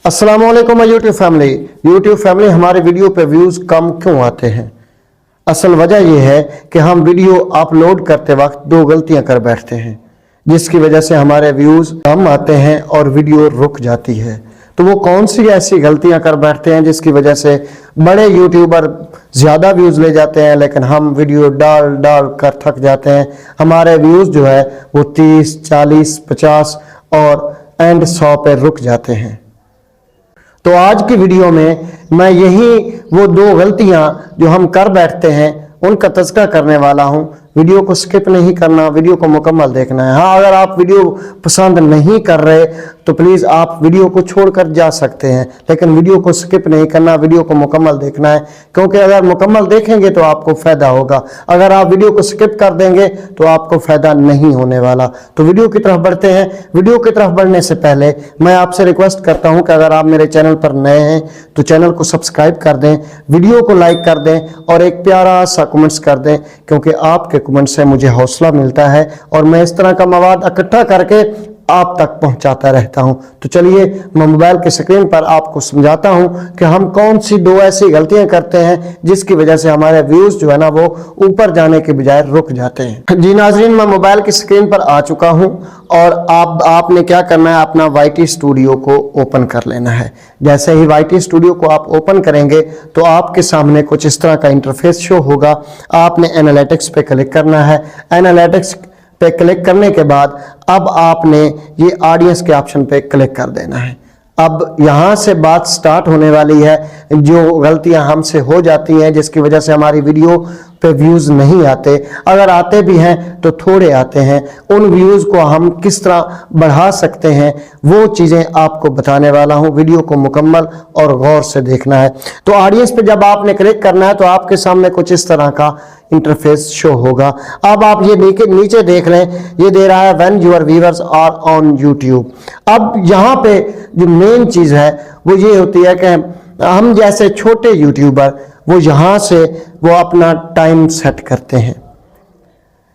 अस्सलामुअलैकुम YouTube family हमारे video पे व्यूज़ कम क्यों आते हैं। असल वजह यह है कि हम वीडियो अपलोड करते वक्त दो गलतियां कर बैठते हैं, जिसकी वजह से हमारे व्यूज़ कम आते हैं और वीडियो रुक जाती है। तो वो कौन सी ऐसी गलतियां कर बैठते हैं जिसकी वजह से बड़े यूट्यूबर ज़्यादा व्यूज़ ले जाते हैं, लेकिन हम वीडियो डाल डाल कर थक जाते हैं। हमारे व्यूज़ जो है वो 30, 40, 50 और एंड 100 पे रुक जाते हैं। तो आज की वीडियो में मैं यही वो दो गलतियां जो हम कर बैठते हैं उनका तज़किरा करने वाला हूं। वीडियो को स्किप नहीं करना, वीडियो को मुकम्मल देखना है। हाँ, अगर आप वीडियो पसंद नहीं कर रहे तो प्लीज़ आप वीडियो को छोड़कर जा सकते हैं, लेकिन वीडियो को स्किप नहीं करना, वीडियो को मुकम्मल देखना है, क्योंकि अगर मुकम्मल देखेंगे तो आपको फ़ायदा होगा। अगर आप वीडियो को स्किप कर देंगे तो आपको फ़ायदा नहीं होने वाला। तो वीडियो की तरफ बढ़ते हैं। वीडियो की तरफ बढ़ने से पहले मैं आपसे रिक्वेस्ट करता हूँ कि अगर आप मेरे चैनल पर नए हैं तो चैनल को सब्सक्राइब कर दें, वीडियो को लाइक कर दें और एक प्यारा सा कमेंट्स कर दें, क्योंकि आपके कमेंट से मुझे हौसला मिलता है और मैं इस तरह का मवाद इकट्ठा करके आप तक पहुंचाता रहता हूं। तो चलिए मैं मोबाइल के स्क्रीन पर आपको समझाता हूं कि हम कौन सी दो ऐसी गलतियां करते हैं जिसकी वजह से हमारे व्यूज जो है ना वो ऊपर जाने के बजाय रुक जाते हैं। जी नाजरीन, मैं मोबाइल की स्क्रीन पर आ चुका हूं और आपने क्या करना है, अपना YT स्टूडियो को ओपन कर लेना है। जैसे ही YT स्टूडियो को आप ओपन करेंगे तो आपके सामने कुछ इस तरह का इंटरफेस शो होगा। आपने एनालिटिक्स पे क्लिक करना है। एनालिटिक्स पे क्लिक करने के बाद अब आपने ये ऑडियंस के ऑप्शन पे क्लिक कर देना है। अब यहाँ से बात स्टार्ट होने वाली है, जो गलतियां हमसे हो जाती हैं जिसकी वजह से हमारी वीडियो पे व्यूज़ नहीं आते। अगर आते भी हैं तो थोड़े आते हैं। उन व्यूज़ को हम किस तरह बढ़ा सकते हैं वो चीज़ें आपको बताने वाला हूं। वीडियो को मुकम्मल और गौर से देखना है। तो ऑडियंस पे जब आपने क्लिक करना है तो आपके सामने कुछ इस तरह का इंटरफेस शो होगा। अब आप ये नीचे देख लें, ये दे रहा है when your viewers are on YouTube. अब यहाँ पे जो मेन चीज़ है वो ये होती है कि हम जैसे छोटे यूट्यूबर वो यहाँ से वो अपना टाइम सेट करते हैं।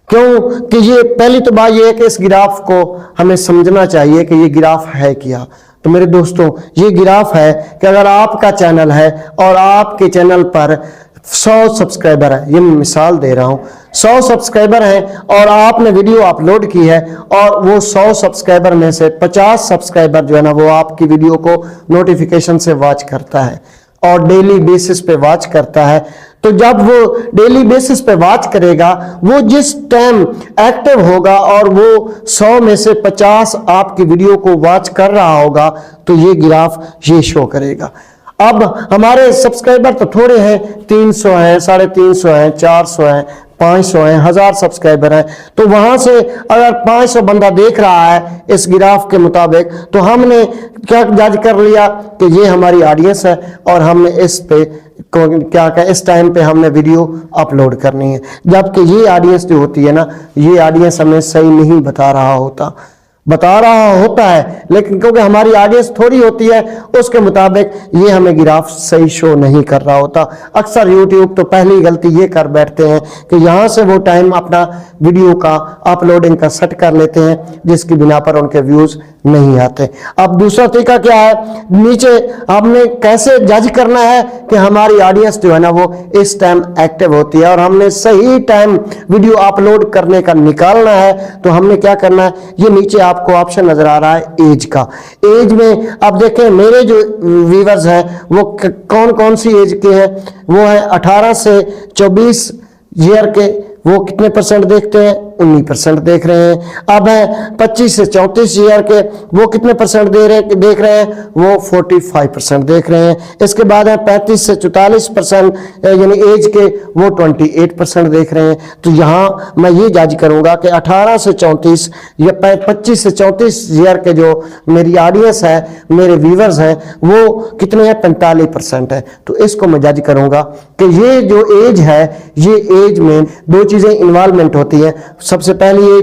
क्यों कि ये पहली तो बात ये है कि इस ग्राफ को हमें समझना चाहिए कि ये ग्राफ है क्या। तो मेरे दोस्तों, ये ग्राफ है कि अगर आपका चैनल है और आपके चैनल पर 100 सब्सक्राइबर है, ये मैं मिसाल दे रहा हूं, 100 सब्सक्राइबर हैं और आपने वीडियो अपलोड की है और वो 100 सब्सक्राइबर में से 50 सब्सक्राइबर जो है ना वो आपकी वीडियो को नोटिफिकेशन से वॉच करता है और डेली बेसिस पे वॉच करता है। तो जब वो डेली बेसिस पे वॉच करेगा, वो जिस टाइम एक्टिव होगा और वो 100 में से 50 आपकी वीडियो को वॉच कर रहा होगा तो ये ग्राफ ये शो करेगा। अब हमारे सब्सक्राइबर तो थोड़े हैं, 300 हैं, 350 हैं, 400 हैं, 500 हैं, 1000 सब्सक्राइबर हैं। तो वहां से अगर 500 बंदा देख रहा है इस ग्राफ के मुताबिक, तो हमने क्या जज कर लिया कि ये हमारी ऑडियंस है और हमने इस पे इस टाइम पे हमने वीडियो अपलोड करनी है। जबकि ये ऑडियंस जो होती है ना, ये ऑडियंस हमें सही नहीं बता रहा होता है, लेकिन क्योंकि हमारी ऑडियंस थोड़ी होती है उसके मुताबिक ये हमें ग्राफ सही शो नहीं कर रहा होता। अक्सर यूट्यूब तो पहली गलती ये कर बैठते हैं कि यहाँ से वो टाइम अपना वीडियो का अपलोडिंग का सेट कर लेते हैं, जिसकी बिना पर उनके व्यूज नहीं आते। अब दूसरा तरीका क्या है, नीचे हमने कैसे जज करना है कि हमारी ऑडियंस जो है ना वो इस टाइम एक्टिव होती है और हमने सही टाइम वीडियो अपलोड करने का निकालना है। तो हमने क्या करना है, ये नीचे आपको ऑप्शन नजर आ रहा है एज का। एज में अब देखें मेरे जो व्यूअर्स हैं वो कौन कौन सी एज के हैं, वो है 18 से 24 ईयर के, वो कितने परसेंट देखते हैं, 19% देख रहे हैं। अब है 25 से 34 ईयर के, वो कितने परसेंट देख रहे हैं, वो 45% देख रहे हैं। इसके बाद है 35 से 44% यानी एज के, वो 28% देख रहे हैं। तो यहाँ मैं ये जज करूंगा कि 18 से 34 या 25 से 34 ईयर के जो मेरी ऑडियंस है, मेरे व्यूअर्स हैं, वो कितने हैं, 45% है। तो इसको मैं जज करूंगा कि ये जो एज है, ये एज में दो चीजें इन्वॉल्वमेंट होती है। सबसे पहले ये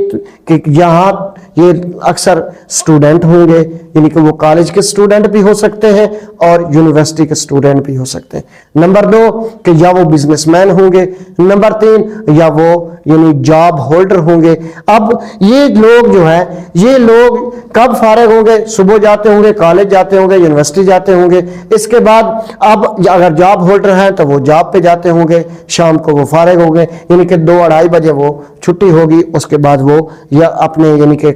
कि यहाँ ये अक्सर स्टूडेंट होंगे, यानी कि वो कॉलेज के स्टूडेंट भी हो सकते हैं और यूनिवर्सिटी के स्टूडेंट भी हो सकते हैं। नंबर 2 कि या वो बिजनेसमैन होंगे। नंबर 3 या वो यानी जॉब होल्डर होंगे। अब ये लोग जो है, ये लोग कब फारिग होंगे? सुबह जाते होंगे, कॉलेज जाते होंगे, यूनिवर्सिटी जाते होंगे। इसके बाद अब अगर जॉब होल्डर हैं तो वो जॉब पे जाते होंगे, शाम को वो फारिग होंगे, यानी कि 2-2:30 बजे वो छुट्टी होगी। उसके बाद वो या अपने यानी कि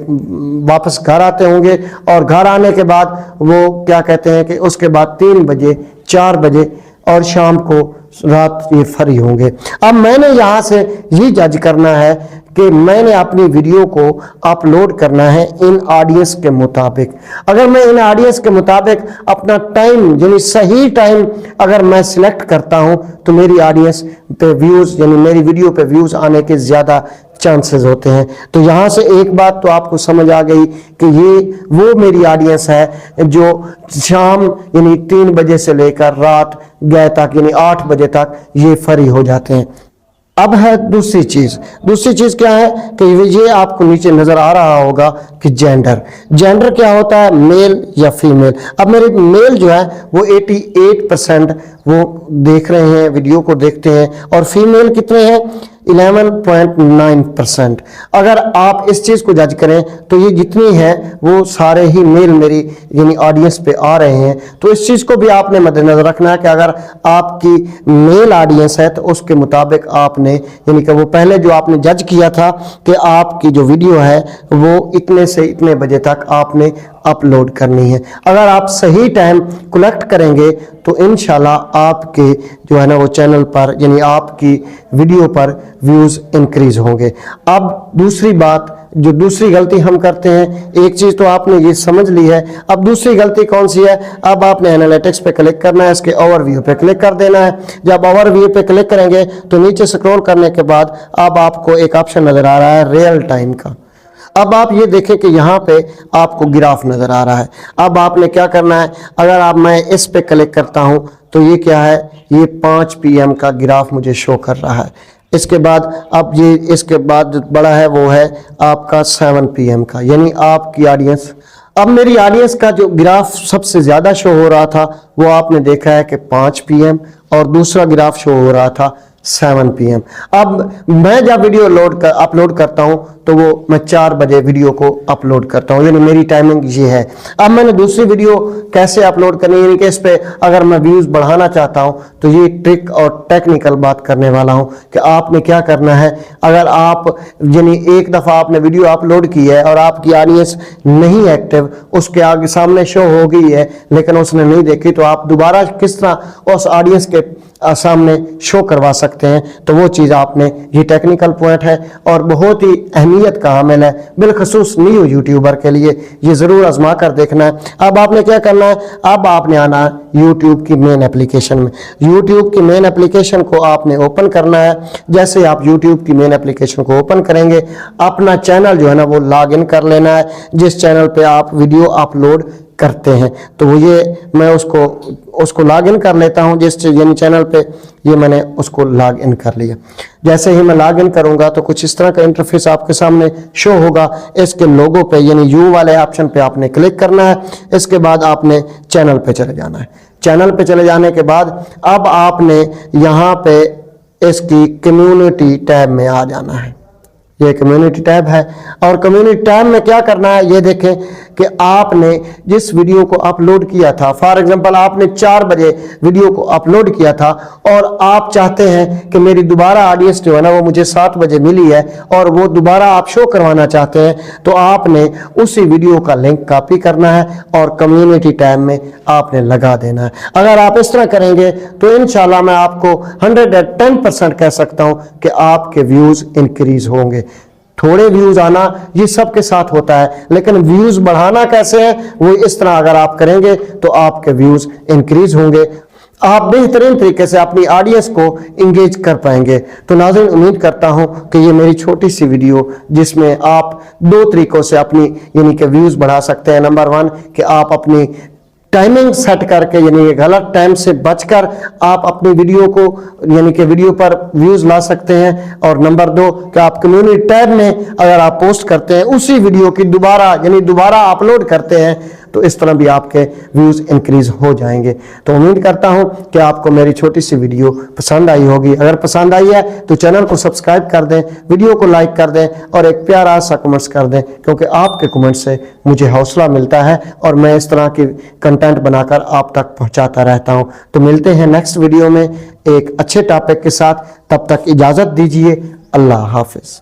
वापस घर आते होंगे और घर आने के बाद वो क्या कहते हैं कि उसके बाद 3 बजे 4 बजे और शाम को रात ये फ्री होंगे। अब मैंने यहां से ये जज करना है कि मैंने अपनी वीडियो को अपलोड करना है इन ऑडियंस के मुताबिक। अगर मैं इन ऑडियंस के मुताबिक अपना टाइम यानी सही टाइम अगर मैं सिलेक्ट करता हूं तो मेरी ऑडियंस पे व्यूज यानी मेरी वीडियो पे व्यूज आने के ज्यादा चांसेस होते हैं। तो यहां से एक बात तो आपको समझ आ गई कि ये वो मेरी ऑडियंस है जो शाम यानी 3 बजे से लेकर रात गए तक यानी 8 बजे तक ये फ्री हो जाते हैं। अब है दूसरी चीज क्या है कि ये आपको नीचे नजर आ रहा होगा कि जेंडर क्या होता है, मेल या फीमेल। अब मेरे मेल जो है वो 88% वो देख रहे हैं, वीडियो को देखते हैं, और फीमेल कितने हैं? 11.9%। अगर आप इस चीज को जज करें तो ये जितनी है वो सारे ही मेल मेरी यानी ऑडियंस पे आ रहे हैं। तो इस चीज को भी आपने मद्देनजर रखना है कि अगर आपकी मेल ऑडियंस है तो उसके मुताबिक आपने यानी कि वो पहले जो आपने जज किया था कि आपकी जो वीडियो है वो इतने से इतने बजे तक आपने अपलोड करनी है। अगर आप सही टाइम कलेक्ट करेंगे तो इंशाल्लाह आपके जो है ना वो चैनल पर यानी आपकी वीडियो पर व्यूज इंक्रीज होंगे। अब दूसरी बात, जो दूसरी गलती हम करते हैं, एक चीज तो आपने ये समझ ली है, अब दूसरी गलती कौन सी है? अब आपने एनालिटिक्स पे क्लिक करना है, इसके ओवरव्यू पे क्लिक कर देना है। जब ओवरव्यू पे क्लिक करेंगे तो नीचे स्क्रॉल करने के बाद अब आपको एक ऑप्शन नजर आ रहा है रियल टाइम का। अब आप ये देखें कि यहाँ पे आपको ग्राफ नजर आ रहा है। अब आपने क्या करना है, अगर आप मैं इस पे क्लिक करता हूं तो ये क्या है, ये 5 PM का ग्राफ मुझे शो कर रहा है। इसके बाद अब ये इसके बाद जो बड़ा है वो है आपका 7 PM का, यानी आपकी ऑडियंस। अब मेरी ऑडियंस का जो ग्राफ सबसे ज्यादा शो हो रहा था वो आपने देखा है कि 5 PM, और दूसरा ग्राफ शो हो रहा था 7 PM। अब मैं जब वीडियो अपलोड करता हूं तो वो मैं 4 बजे वीडियो को अपलोड करता हूं, यानी मेरी टाइमिंग ये है। अब मैंने दूसरी वीडियो कैसे अपलोड करनी है, यानी कि इस पे अगर मैं व्यूज बढ़ाना चाहता हूं तो ये ट्रिक और टेक्निकल बात करने वाला हूं कि आपने क्या करना है। अगर आप यानी एक दफा आपने वीडियो अपलोड की है और आपकी ऑडियंस नहीं एक्टिव, उसके आगे सामने शो हो गई है लेकिन उसने नहीं देखी, तो आप दोबारा किस तरह उस ऑडियंस के सामने शो करवा सकते हैं। तो वो चीज आपने, ये टेक्निकल पॉइंट है और बहुत ही अहमियत का हामिल है, बिलखसूस न्यू यूट्यूबर के लिए। ये जरूर आजमा कर देखना है। अब आपने क्या करना है, अब आपने आना है यूट्यूब की मेन एप्लीकेशन में। यूट्यूब की मेन एप्लीकेशन को आपने ओपन करना है। जैसे आप यूट्यूब की मेन एप्लीकेशन को ओपन करेंगे, अपना चैनल जो है ना वो लॉग इन कर लेना है, जिस चैनल पे आप वीडियो अपलोड करते हैं। तो वो ये मैं उसको लॉग इन कर लेता हूं, जिस यानी चैनल पे ये मैंने उसको लॉग इन कर लिया। जैसे ही मैं लॉग इन करूंगा तो कुछ इस तरह का इंटरफेस आपके सामने शो होगा। इसके लोगो पे यानी यू वाले ऑप्शन पे आपने क्लिक करना है। इसके बाद आपने चैनल पे चले जाना है। चैनल पे चले जाने के बाद अब आपने यहाँ पे इसकी कम्युनिटी टैब में आ जाना है। ये कम्युनिटी टैब है और कम्युनिटी टैब में क्या करना है, ये देखें कि आपने जिस वीडियो को अपलोड किया था, फॉर एग्जांपल आपने 4 बजे वीडियो को अपलोड किया था और आप चाहते हैं कि मेरी दोबारा ऑडियंस जो है ना वो मुझे 7 बजे मिली है और वो दोबारा आप शो करवाना चाहते हैं, तो आपने उसी वीडियो का लिंक कॉपी करना है और कम्युनिटी टैब में आपने लगा देना है। अगर आप इस तरह करेंगे तो इंशाल्लाह मैं आपको 110% कह सकता हूं कि आपके व्यूज इंक्रीज होंगे। थोड़े व्यूज आना ये सबके साथ होता है, लेकिन व्यूज बढ़ाना कैसे है, वो इस तरह अगर आप करेंगे तो आपके व्यूज इंक्रीज होंगे। आप बेहतरीन तरीके से अपनी ऑडियंस को इंगेज कर पाएंगे। तो नाज़रीन, उम्मीद करता हूं कि ये मेरी छोटी सी वीडियो जिसमें आप 2 तरीकों से अपनी यानी कि व्यूज बढ़ा सकते हैं। नंबर 1 कि आप अपनी टाइमिंग सेट करके, यानी ये गलत टाइम से बचकर आप अपनी वीडियो को, यानी कि वीडियो पर व्यूज ला सकते हैं। और नंबर 2 कि आप कम्युनिटी टैब में अगर आप पोस्ट करते हैं उसी वीडियो की दोबारा अपलोड करते हैं तो इस तरह भी आपके व्यूज इंक्रीज हो जाएंगे। तो उम्मीद करता हूं कि आपको मेरी छोटी सी वीडियो पसंद आई होगी। अगर पसंद आई है तो चैनल को सब्सक्राइब कर दें, वीडियो को लाइक कर दें और एक प्यारा सा कमेंट्स कर दें, क्योंकि आपके कमेंट से मुझे हौसला मिलता है और मैं इस तरह की कंटेंट बनाकर आप तक पहुंचाता रहता हूं। तो मिलते हैं नेक्स्ट वीडियो में एक अच्छे टॉपिक के साथ, तब तक इजाजत दीजिए। अल्लाह हाफिज।